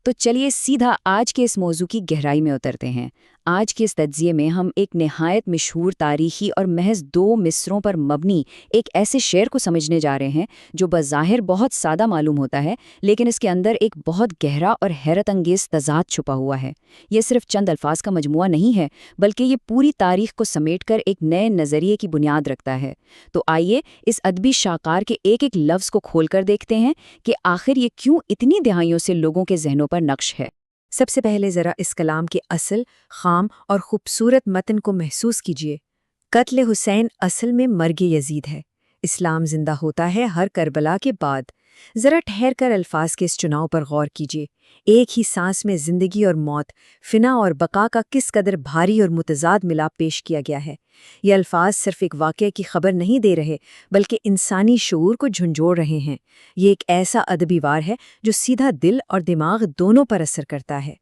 تو چلیے سیدھا آج کے اس موضوع کی گہرائی میں اترتے ہیں۔ آج کے اس تجزیے میں ہم ایک نہایت مشہور تاریخی اور محض 2 مصروں پر مبنی ایک ایسے شعر کو سمجھنے جا رہے ہیں جو بظاہر بہت سادہ معلوم ہوتا ہے، لیکن اس کے اندر ایک بہت گہرا اور حیرت انگیز تضاد چھپا ہوا ہے۔ یہ صرف چند الفاظ کا مجموعہ نہیں ہے، بلکہ یہ پوری تاریخ کو سمیٹ کر ایک نئے نظریے کی بنیاد رکھتا ہے۔ تو آئیے اس ادبی شاہکار کے ایک ایک لفظ کو کھول کر دیکھتے ہیں کہ آخر یہ کیوں اتنی دہائیوں سے لوگوں کے ذہنوں پر نقش ہے۔ سب سے پہلے ذرا اس کلام کے اصل، خام اور خوبصورت متن کو محسوس کیجیے۔ قتل حسین اصل میں مرگ یزید ہے۔ اسلام زندہ ہوتا ہے ہر کربلا کے بعد۔ ذرا ٹھہر کر الفاظ کے اس چناؤ پر غور کیجیے۔ ایک ہی سانس میں زندگی اور موت، فنا اور بقا کا کس قدر بھاری اور متضاد ملاپ پیش کیا گیا ہے۔ یہ الفاظ صرف ایک واقعے کی خبر نہیں دے رہے، بلکہ انسانی شعور کو جھنجھوڑ رہے ہیں۔ یہ ایک ایسا ادبی وار ہے جو سیدھا دل اور دماغ دونوں پر اثر کرتا ہے۔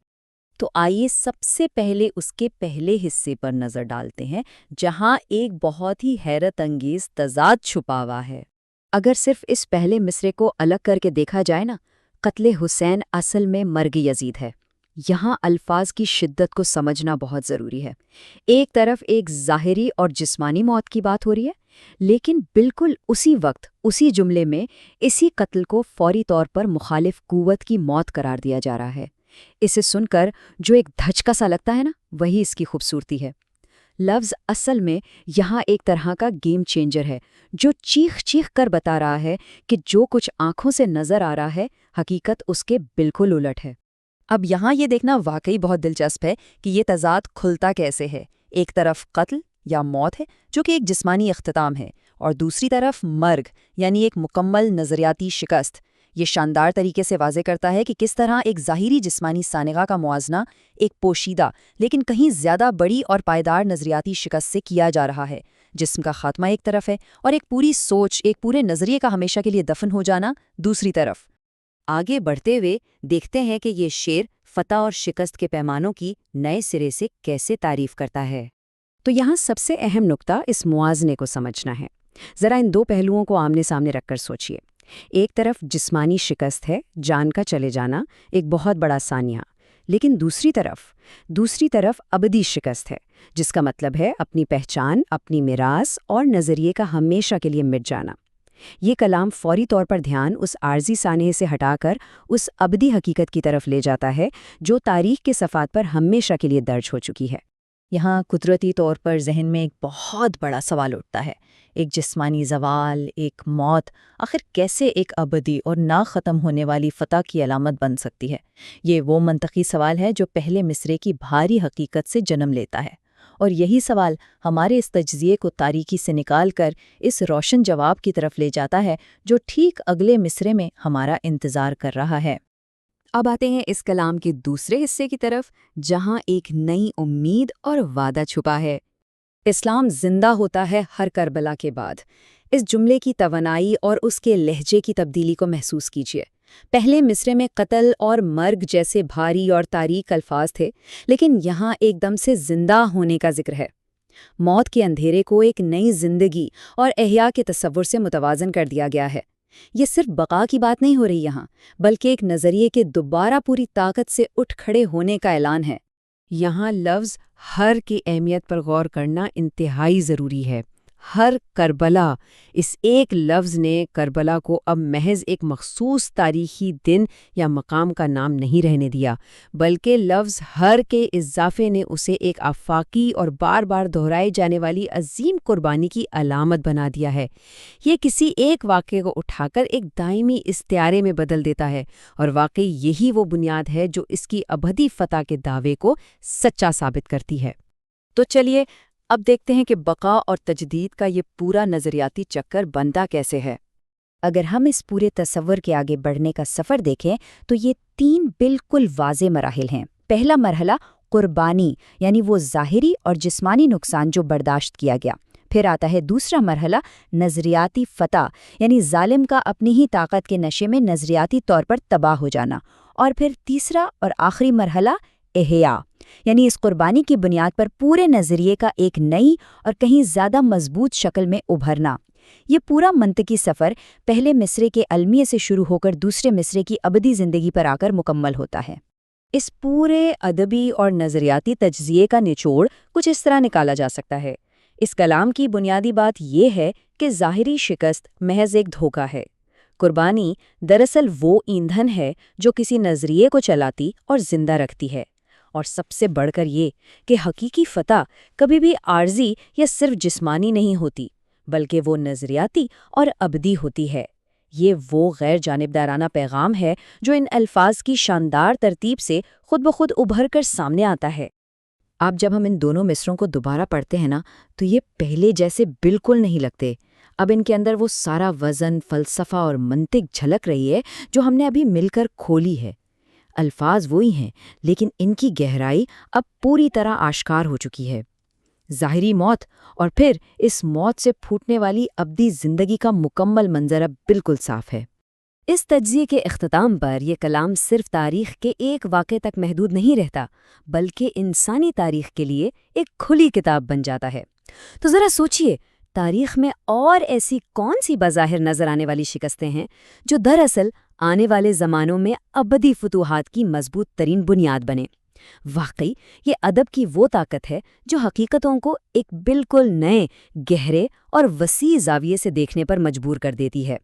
تو آئیے سب سے پہلے اس کے پہلے حصے پر نظر ڈالتے ہیں، جہاں ایک بہت ہی حیرت انگیز تضاد چھپا ہوا ہے۔ اگر صرف اس پہلے مصرے کو الگ کر کے دیکھا جائے نا، قتل حسین اصل میں مرگ یزید ہے، یہاں الفاظ کی شدت کو سمجھنا بہت ضروری ہے۔ ایک طرف ایک ظاہری اور جسمانی موت کی بات ہو رہی ہے، لیکن بالکل اسی وقت اسی جملے میں اسی قتل کو فوری طور پر مخالف قوت کی موت قرار دیا جا رہا ہے۔ اسے سن کر جو ایک دھچکا سا لگتا ہے نا، وہی اس کی خوبصورتی ہے۔ لفظ اصل میں یہاں ایک طرح کا گیم چینجر ہے، جو چیخ چیخ کر بتا رہا ہے کہ جو کچھ آنکھوں سے نظر آ رہا ہے، حقیقت اس کے بالکل الٹ ہے۔ اب یہاں یہ دیکھنا واقعی بہت دلچسپ ہے کہ یہ تضاد کھلتا کیسے ہے۔ ایک طرف قتل یا موت ہے، جو کہ ایک جسمانی اختتام ہے، اور دوسری طرف مرگ، یعنی ایک مکمل نظریاتی شکست۔ یہ شاندار طریقے سے واضح کرتا ہے کہ کس طرح ایک ظاہری جسمانی سانحہ کا موازنہ ایک پوشیدہ لیکن کہیں زیادہ بڑی اور پائیدار نظریاتی شکست سے کیا جا رہا ہے۔ جسم کا خاتمہ ایک طرف ہے، اور ایک پوری سوچ، ایک پورے نظریے کا ہمیشہ کے لیے دفن ہو جانا دوسری طرف۔ آگے بڑھتے ہوئے دیکھتے ہیں کہ یہ شعر فتح اور شکست کے پیمانوں کی نئے سرے سے کیسے تعریف کرتا ہے۔ تو یہاں سب سے اہم نقطہ اس موازنے کو سمجھنا ہے۔ ذرا ان 2 پہلوؤں کو آمنے سامنے رکھ کر سوچیے۔ ایک طرف جسمانی شکست ہے، جان کا چلے جانا، ایک بہت بڑا سانحہ، لیکن دوسری طرف ابدی شکست ہے، جس کا مطلب ہے اپنی پہچان، اپنی میراث اور نظریے کا ہمیشہ کے لیے مٹ جانا۔ یہ کلام فوری طور پر دھیان اس عارضی سانحے سے ہٹا کر اس ابدی حقیقت کی طرف لے جاتا ہے، جو تاریخ کے صفحات پر ہمیشہ کے لیے درج ہو چکی ہے۔ یہاں قدرتی طور پر ذہن میں ایک بہت بڑا سوال اٹھتا ہے، ایک جسمانی زوال، ایک موت، آخر کیسے ایک ابدی اور نہ ختم ہونے والی فتح کی علامت بن سکتی ہے؟ یہ وہ منطقی سوال ہے جو پہلے مصرے کی بھاری حقیقت سے جنم لیتا ہے، اور یہی سوال ہمارے اس تجزیے کو تاریکی سے نکال کر اس روشن جواب کی طرف لے جاتا ہے جو ٹھیک اگلے مصرے میں ہمارا انتظار کر رہا ہے۔ اب آتے ہیں اس کلام کے دوسرے حصے کی طرف، جہاں ایک نئی امید اور وعدہ چھپا ہے۔ اسلام زندہ ہوتا ہے ہر کربلا کے بعد۔ اس جملے کی توانائی اور اس کے لہجے کی تبدیلی کو محسوس کیجیے۔ پہلے مصرے میں قتل اور مرگ جیسے بھاری اور تاریک الفاظ تھے، لیکن یہاں ایک دم سے زندہ ہونے کا ذکر ہے۔ موت کے اندھیرے کو ایک نئی زندگی اور احیاء کے تصور سے متوازن کر دیا گیا ہے۔ یہ صرف بقا کی بات نہیں ہو رہی یہاں، بلکہ ایک نظریے کے دوبارہ پوری طاقت سے اٹھ کھڑے ہونے کا اعلان ہے۔ یہاں لفظ ہر کی اہمیت پر غور کرنا انتہائی ضروری ہے۔ ہر کربلا، اس ایک لفظ نے کربلا کو اب محض ایک مخصوص تاریخی دن یا مقام کا نام نہیں رہنے دیا، بلکہ لفظ ہر کے اضافے نے اسے ایک آفاقی اور بار بار دہرائے جانے والی عظیم قربانی کی علامت بنا دیا ہے۔ یہ کسی ایک واقعے کو اٹھا کر ایک دائمی استعارے میں بدل دیتا ہے، اور واقعی یہی وہ بنیاد ہے جو اس کی ابدی فتح کے دعوے کو سچا ثابت کرتی ہے۔ تو چلیے اب دیکھتے ہیں کہ بقا اور تجدید کا یہ پورا نظریاتی چکر بنتا کیسے ہے۔ اگر ہم اس پورے تصور کے آگے بڑھنے کا سفر دیکھیں تو یہ 3 بالکل واضح مراحل ہیں۔ پہلا مرحلہ قربانی، یعنی وہ ظاہری اور جسمانی نقصان جو برداشت کیا گیا۔ پھر آتا ہے دوسرا مرحلہ نظریاتی فتح، یعنی ظالم کا اپنی ہی طاقت کے نشے میں نظریاتی طور پر تباہ ہو جانا۔ اور پھر تیسرا اور آخری مرحلہ احیاء، یعنی اس قربانی کی بنیاد پر پورے نظریے کا ایک نئی اور کہیں زیادہ مضبوط شکل میں ابھرنا۔ یہ پورا منطقی سفر پہلے مصرے کے المیے سے شروع ہو کر دوسرے مصرے کی ابدی زندگی پر آ کر مکمل ہوتا ہے۔ اس پورے ادبی اور نظریاتی تجزیے کا نچوڑ کچھ اس طرح نکالا جا سکتا ہے۔ اس کلام کی بنیادی بات یہ ہے کہ ظاہری شکست محض ایک دھوکہ ہے۔ قربانی دراصل وہ ایندھن ہے جو کسی نظریے کو چلاتی اور زندہ رکھتی ہے، اور سب سے بڑھ کر یہ کہ حقیقی فتح کبھی بھی عارضی یا صرف جسمانی نہیں ہوتی، بلکہ وہ نظریاتی اور ابدی ہوتی ہے۔ یہ وہ غیر جانبدارانہ پیغام ہے جو ان الفاظ کی شاندار ترتیب سے خود بخود ابھر کر سامنے آتا ہے۔ اب جب ہم ان دونوں مصروں کو دوبارہ پڑھتے ہیں نا، تو یہ پہلے جیسے بالکل نہیں لگتے۔ اب ان کے اندر وہ سارا وزن، فلسفہ اور منطق جھلک رہی ہے جو ہم نے ابھی مل کر کھولی ہے۔ الفاظ وہی ہیں، لیکن ان کی گہرائی اب پوری طرح آشکار ہو چکی ہے۔ ظاہری موت اور پھر اس موت سے پھوٹنے والی ابدی زندگی کا مکمل منظر اب بالکل صاف ہے۔ اس تجزیے کے اختتام پر یہ کلام صرف تاریخ کے ایک واقعے تک محدود نہیں رہتا، بلکہ انسانی تاریخ کے لیے ایک کھلی کتاب بن جاتا ہے۔ تو ذرا سوچئے، تاریخ میں اور ایسی کون سی بظاہر نظر آنے والی شکستیں ہیں جو دراصل آنے والے زمانوں میں ابدی فتوحات کی مضبوط ترین بنیاد بنے؟ واقعی یہ ادب کی وہ طاقت ہے جو حقیقتوں کو ایک بالکل نئے، گہرے اور وسیع زاویے سے دیکھنے پر مجبور کر دیتی ہے۔